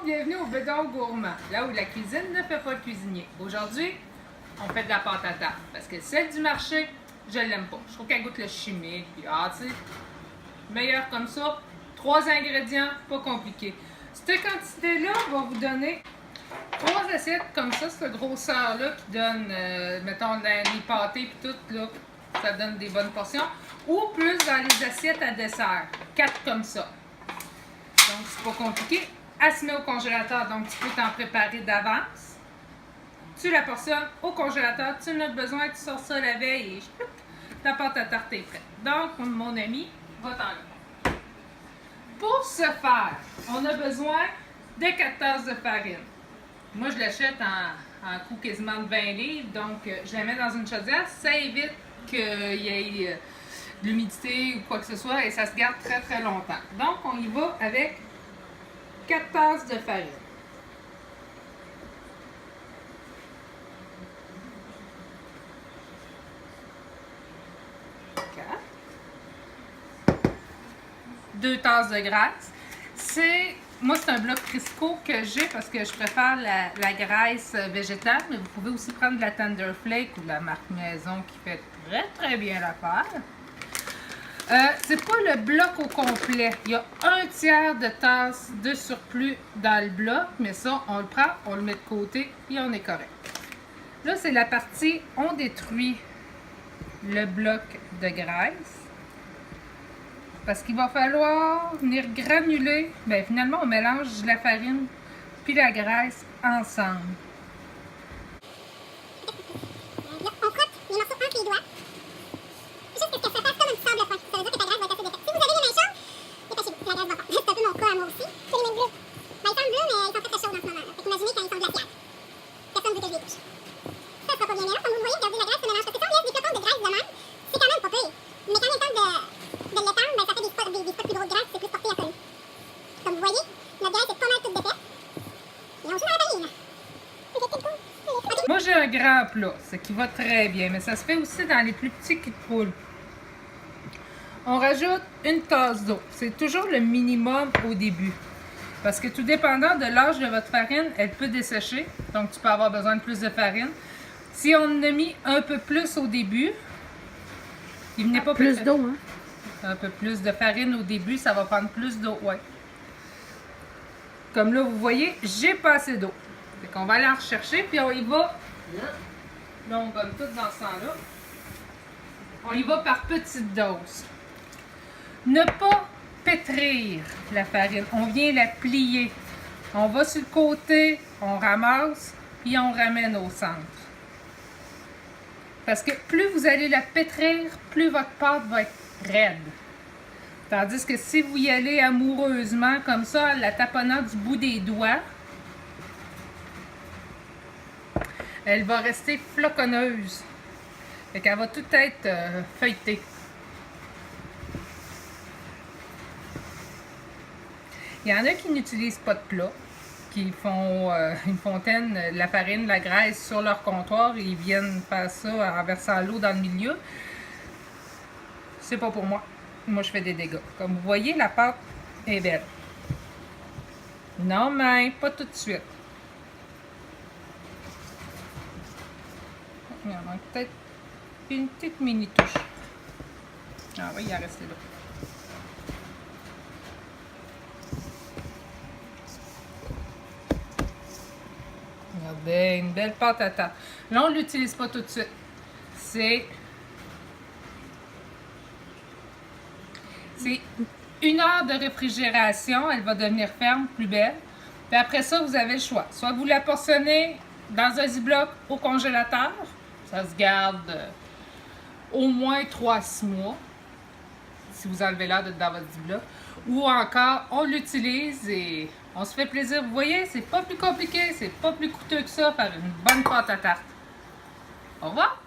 bienvenue au Bedon Gourmand, là où la cuisine ne fait pas le cuisinier. Aujourd'hui, on fait de la pâte à tarte, parce que celle du marché, je l'aime pas. Je trouve qu'elle goûte le chimique, puis tu sais, meilleur comme ça. 3 ingrédients, pas compliqué. Cette quantité-là va vous donner 3 assiettes comme ça, cette grosseur-là qui donne, mettons, les pâtés puis tout, là, ça donne des bonnes portions. Ou plus dans les assiettes à dessert, 4 comme ça. Donc, c'est pas compliqué. Elle se met au congélateur, donc tu peux t'en préparer d'avance. Tu la portionnes au congélateur, tu en as besoin, tu sors ça la veille et ta pâte à tarte est prête. Donc, mon ami, va-t'en là. Pour ce faire, on a besoin de 4 tasses de farine. Moi, je l'achète en coup quasiment de 20 livres, donc je la mets dans une chaudière. Ça évite qu'il y ait de l'humidité ou quoi que ce soit et ça se garde très très longtemps. Donc, on y va avec 4 tasses de farine. Deux tasses de graisse. Moi, c'est un bloc Crisco que j'ai parce que je préfère la graisse végétale, mais vous pouvez aussi prendre de la Tender Flake ou de la marque Maison qui fait très très bien l'affaire. C'est pas le bloc au complet. Il y a 1/3 de tasse de surplus dans le bloc, mais ça, on le prend, on le met de côté et on est correct. Là, c'est la partie, on détruit le bloc de graisse. Parce qu'il va falloir venir granuler. Bien, finalement, on mélange la farine puis la graisse ensemble. On frotte les morceaux entre les doigts. Juste que ça fasse comme un sable fin. Ça veut dire que ta graisse va être assez défaite. Si vous avez les mains chaudes, dépêchez-vous. La graisse va pas. C'est un peu mon cas à moi aussi. C'est les mains bleues. Ben, ils sont bleus, mais ils sont très très chauds en ce moment. Fait qu'imaginez quand ils sont glaciales. Personne ne veut que je les touche. Ça sera pas bien là. Comme vous voyez, regardez, la graisse se mélange. Parce que si on laisse des flocons de graisse de même, c'est quand même pas pire. Mais quand il est temps de l'étendre, ben, ça fait des spots plus gros de graisse, c'est plus porté à connu. Comme vous voyez, notre graisse est pas mal toute défaite. Et on joue dans la famille, là. Moi, j'ai un grand plat, ce qui va très bien, mais ça se fait aussi dans les plus petits qui poule. On rajoute une tasse d'eau. C'est toujours le minimum au début. Parce que tout dépendant de l'âge de votre farine, elle peut dessécher. Donc, tu peux avoir besoin de plus de farine. Si on en a mis un peu plus au début, il venait pas plus d'eau, hein? Un peu plus de farine au début, ça va prendre plus d'eau, ouais. Comme là, vous voyez, j'ai pas assez d'eau. Fait qu'on va aller en rechercher, puis on y va. Là, on gomme tout dans ce sens-là. On y va par petites doses. Ne pas pétrir la farine. On vient la plier. On va sur le côté, on ramasse, puis on ramène au centre. Parce que plus vous allez la pétrir, plus votre pâte va être raide. Tandis que si vous y allez amoureusement, comme ça, en la taponnant du bout des doigts, elle va rester floconneuse. Fait qu'elle va tout être feuilletée. Il y en a qui n'utilisent pas de plat, qui font une fontaine, de la farine, de la graisse sur leur comptoir et ils viennent faire ça en versant l'eau dans le milieu. C'est pas pour moi. Moi, je fais des dégâts. Comme vous voyez, la pâte est belle. Non, mais pas tout de suite. Il en manque peut-être une petite mini touche. Ah oui, il a resté là. Regardez, une belle pâte à tarte. Là, on ne l'utilise pas tout de suite. C'est 1 heure de réfrigération. Elle va devenir ferme, plus belle. Puis après ça, vous avez le choix. Soit vous la portionnez dans un ziploc au congélateur. Ça se garde au moins 3 à 6 mois. Si vous enlevez l'air dans votre ziploc. Ou encore, on l'utilise et on se fait plaisir. Vous voyez, c'est pas plus compliqué, c'est pas plus coûteux que ça faire une bonne pâte à tarte. Au revoir!